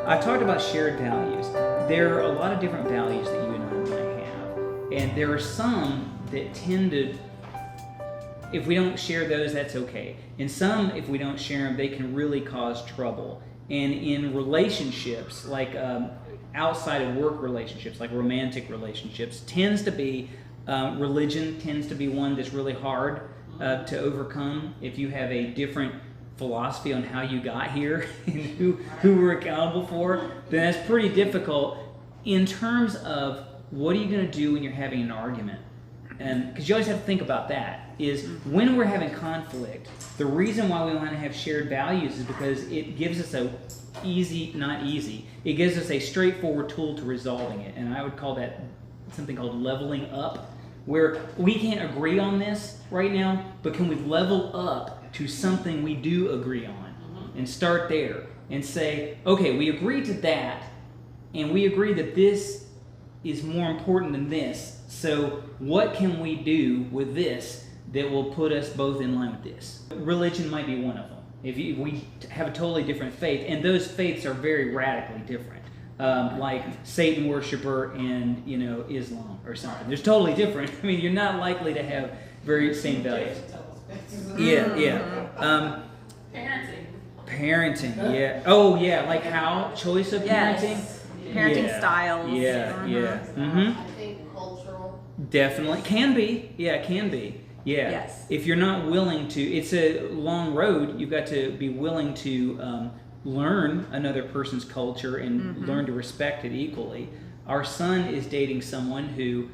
I talked about shared values. There are a lot of different values that you and I might have. And there are some that tend to, if we don't share those, that's okay. And some, if we don't share them, they can really cause trouble. And in relationships, like outside of work relationships, like romantic relationships, tends to be, religion tends to be one that's really hard to overcome. If you have a different philosophy on how you got here and who we're accountable for, then that's pretty difficult in terms of what are you going to do when you're having an argument. And because you always have to think about that, is when we're having conflict, the reason why we want to have shared values is because it gives us it gives us a straightforward tool to resolving it. And I would call that something called leveling up, where we can't agree on this right now, but can we level up to something we do agree on and start there and say, okay, we agree to that, and we agree that this is more important than this. So what can we do with this that will put us both in line with this? Religion might be one of them. If we have a totally different faith, and those faiths are very radically different, like Satan worshiper and Islam or something. They're totally different. I mean, you're not likely to have very same values. Yeah. Parenting. Yeah. Oh, yeah. Like how choice of parenting. Parenting styles. Yeah. I think cultural. Definitely can be. Yeah, it can be. Yeah. Yes. If you're not willing to, it's a long road. You've got to be willing to learn another person's culture and learn to respect it equally. Our son is dating someone who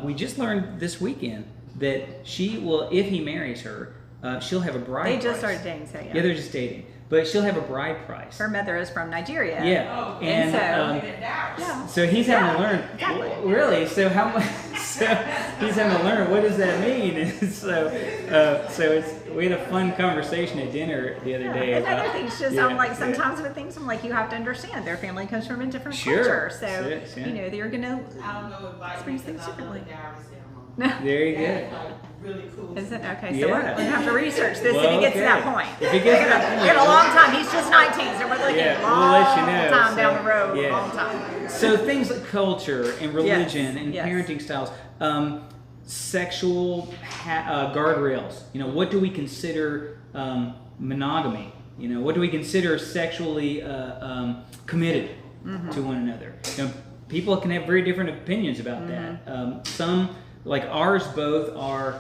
we just learned this weekend that she will, if he marries her, she'll have a bride price. They just started dating, so yeah. Yeah, they're just dating. But she'll have a bride price. Her mother is from Nigeria. Yeah. And so he's having to learn. Exactly. Really? So how much? So he's having to learn. What does that mean? And so we had a fun conversation at dinner the other day. And about, other things, just I'm like sometimes with things I'm like you have to understand their family comes from a different culture, so they're gonna experience things differently. There you go. Really cool. Is it okay? So we're gonna have to research this if he gets to that point. If he gets to that point, we got a long time. He's just 19, so we're looking we'll let you know. time down the road. Long time. So things like culture and religion and parenting styles, sexual guardrails. What do we consider monogamy? What do we consider sexually committed to one another? People can have very different opinions about that. Some, like ours, both are.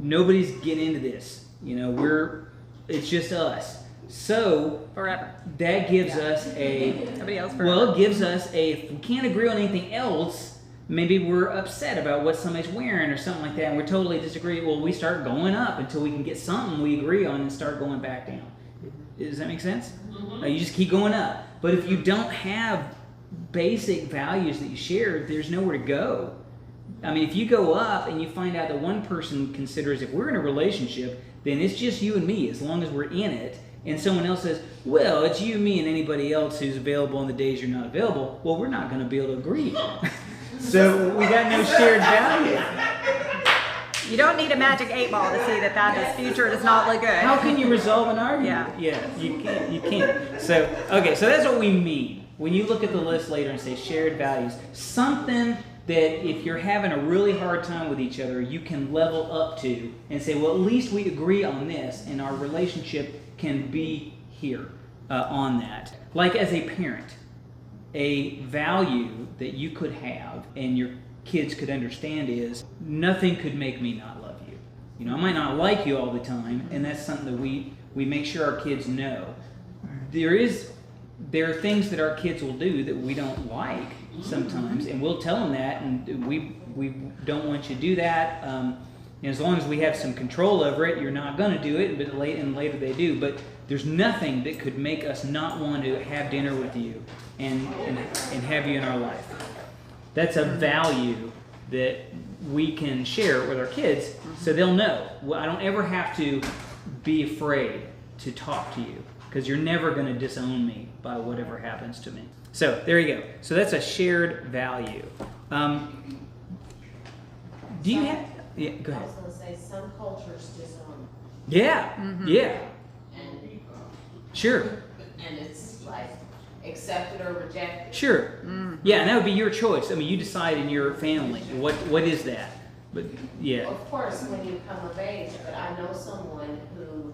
Nobody's getting into this. It's just us. So forever. That gives us nobody else forever. Well, it gives us if we can't agree on anything else, maybe we're upset about what somebody's wearing or something like that, and we totally disagree. Well, we start going up until we can get something we agree on and start going back down. Does that make sense? You just keep going up. But if you don't have basic values that you share, there's nowhere to go. I mean, if you go up and you find out that one person considers if we're in a relationship, then it's just you and me as long as we're in it, and someone else says, well, it's you, me, and anybody else who's available on the days you're not available, well, we're not going to be able to agree. So we got no shared value. You don't need a magic 8-ball to see that this future does not look good. How can you resolve an argument? Yeah, you can't. So that's what we mean. When you look at the list later and say shared values, something that if you're having a really hard time with each other, you can level up to and say, well, at least we agree on this, and our relationship can be here on that. Like as a parent, a value that you could have and your kids could understand is nothing could make me not love you. I might not like you all the time, and that's something that we make sure our kids know. There are things that our kids will do that we don't like sometimes, and we'll tell them that, and we don't want you to do that. And as long as we have some control over it, you're not going to do it, but later they do. But there's nothing that could make us not want to have dinner with you and have you in our life. That's a value that we can share with our kids, so they'll know. Well, I don't ever have to be afraid to talk to you, because you're never going to disown me by whatever happens to me. So there you go. So that's a shared value. Do you have? Yeah, go ahead. I was going to say some cultures disown. Yeah. Yeah. And Sure. and it's like accept it or reject it. Sure. Yeah, and that would be your choice. I mean, you decide in your family what is that. But yeah. Of course, when you come of age, but I know someone who,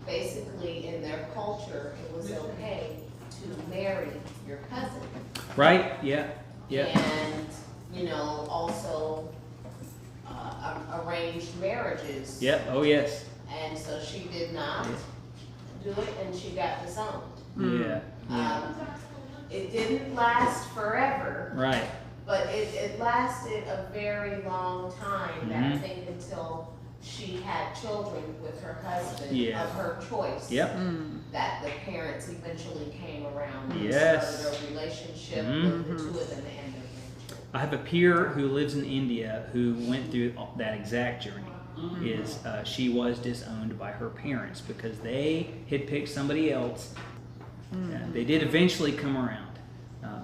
basically in their culture, it was okay to marry your cousin. Right? Yeah. Yeah. And, you know, also, arranged marriages. Yep. Oh yes. And so she did not do it, and she got disowned. Yeah. It didn't last forever, Right. but it lasted a very long time, Mhm. I think, until she had children with her husband Yeah. of her choice. Yep. That the parents eventually came around and Yes. started a relationship Mhm. with the two of them and their grandchildren. I have a peer who lives in India who went through that exact journey. Is she was disowned by her parents because they had picked somebody else. They did eventually come around.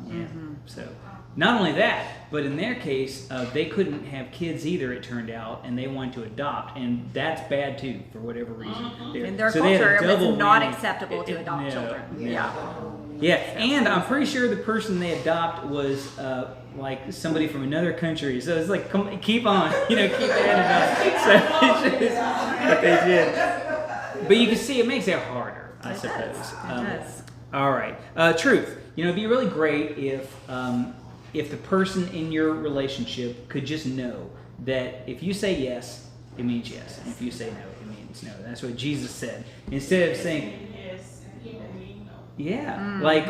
Yeah. So not only that, but in their case, they couldn't have kids either. It turned out, and they wanted to adopt, and that's bad too for whatever reason. In their So they had a culture, it was double not whammy. acceptable to adopt No, children. no. Yeah. Yeah, and I'm pretty sure the person they adopt was like somebody from another country. So it's like, keep on, keep adding up. So it's just what they did. But you can see it makes it harder, I suppose. It does. All right, truth. It'd be really great if the person in your relationship could just know that if you say yes, it means yes, and if you say no, it means no. That's what Jesus said. Instead of saying yeah, like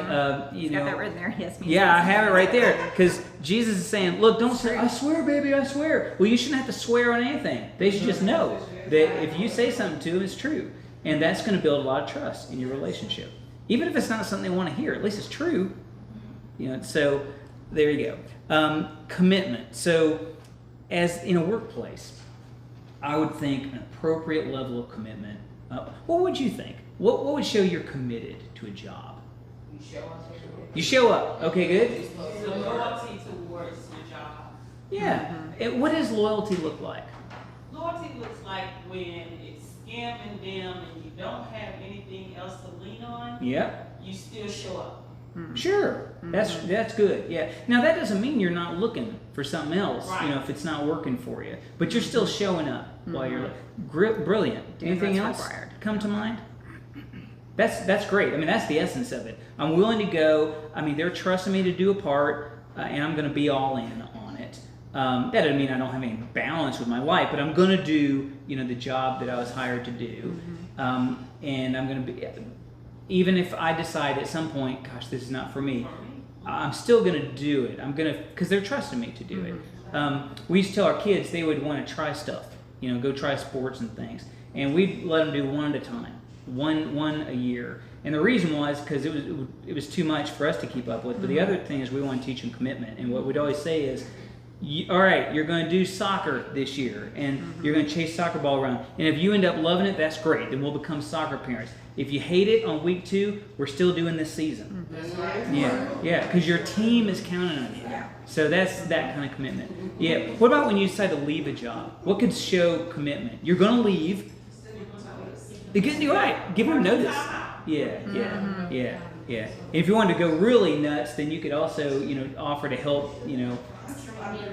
you know. Got that written there. Yes. Means Yeah, I yes. have it right there because Jesus is saying, "Look, don't say, I swear, baby, I swear." Well, you shouldn't have to swear on anything. They should just know that if you say something to them, it's true, and that's going to build a lot of trust in your relationship. Even if it's not something they want to hear, at least it's true. So there you go. Commitment. So, as in a workplace, I would think an appropriate level of commitment. What would you think? What would show you're committed to a job? You show up every day. You show up. Okay, good. The loyalty towards your job. Yeah. What does loyalty look like? Loyalty looks like when it's scamming them and you don't have anything else to lean on, Yep. you still show up. Sure. That's good. Yeah. Now that doesn't mean you're not looking for something else. Right. If it's not working for you, but you're still showing up while you're brilliant. Doing Anything what's else required. come to mind? That's great. I mean, that's the essence of it. I'm willing to go. I mean, they're trusting me to do a part, and I'm going to be all in on it. That doesn't mean I don't have any balance with my life, but I'm going to do, the job that I was hired to do, and I'm going to be. Even if I decide at some point, gosh, this is not for me, I'm still going to do it. I'm going to, because they're trusting me to do it. We used to tell our kids they would want to try stuff, go try sports and things, and we'd let them do one at a time. One a year, and the reason was because it was too much for us to keep up with. But the other thing is we want to teach them commitment, and what we'd always say is, all right, you're going to do soccer this year, and you're going to chase soccer ball around, and if you end up loving it, that's great. Then we'll become soccer parents. If you hate it on week 2, we're still doing this season. That's right. Yeah, because your team is counting on you. So that's that kind of commitment. Yeah. What about when you decide to leave a job? What could show commitment? You're going to leave. You're right. Give them notice. Yeah. If you wanted to go really nuts, then you could also, offer to help,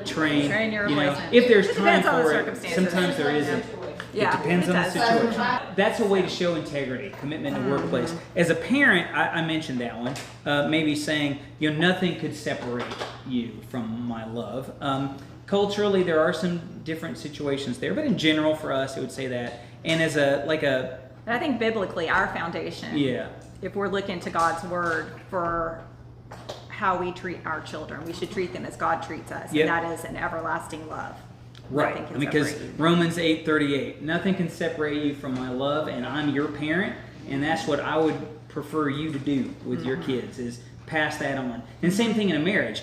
train your you know, replacement. if there's It time depends on the for it. circumstances. Sometimes there isn't. Yeah, It depends it on the does. situation. That's a way to show integrity, commitment in the workplace. As a parent, I mentioned that one. Maybe saying, nothing could separate you from my love. Culturally, there are some different situations there, but in general, for us, it would say that. And as And I think biblically, our foundation, yeah. if we're looking to God's word for how we treat our children, we should treat them as God treats us. Yep. And that is an everlasting love. Right, Nothing can because separate you. Romans 8:38, nothing can separate you from my love, and I'm your parent, and that's what I would prefer you to do with your kids, is pass that on. And same thing in a marriage.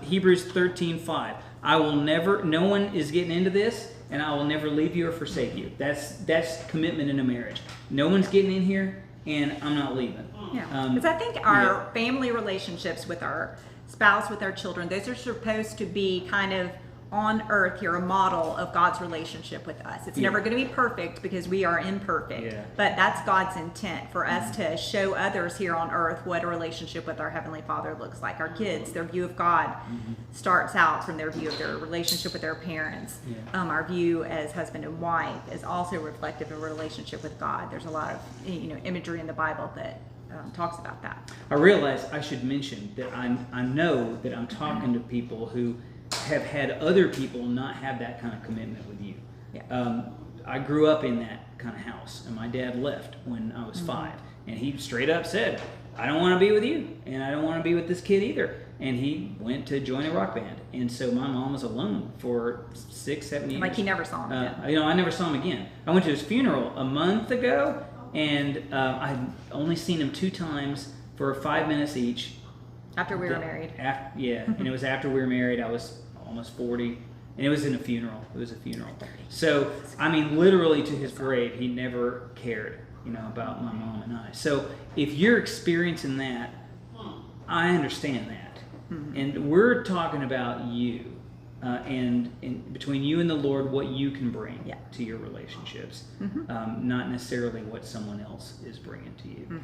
Hebrews 13:5, no one is getting into this, and I will never leave you or forsake you. That's commitment in a marriage. No one's getting in here, and I'm not leaving. Yeah, because I think our family relationships with our spouse, with our children, those are supposed to be kind of on earth here a model of God's relationship with us. It's never going to be perfect because we are imperfect, but that's God's intent for us to show others here on earth what a relationship with our Heavenly Father looks like. Our kids, their view of God starts out from their view of their relationship with their parents. Our view as husband and wife is also reflective of a relationship with God. There's a lot of imagery in the Bible that talks about that. I realize I should mention that I know that I'm talking to people who have had other people not have that kind of commitment with you. I grew up in that kind of house, and my dad left when I was 5, and he straight up said, I don't want to be with you, and I don't want to be with this kid either. And he went to join a rock band, and so my mom was alone for 6, 7 years. Like he never saw him again. I never saw him again. I went to his funeral a month ago, and I'd only seen him 2 times for 5 minutes each. After we were married. And it was after we were married. I was almost 40, and it was in a funeral. It was a funeral. So, I mean, literally to his grave, he never cared, about my mom and I. So, if you're experiencing that, I understand that. And we're talking about you, and between you and the Lord, what you can bring to your relationships, not necessarily what someone else is bringing to you.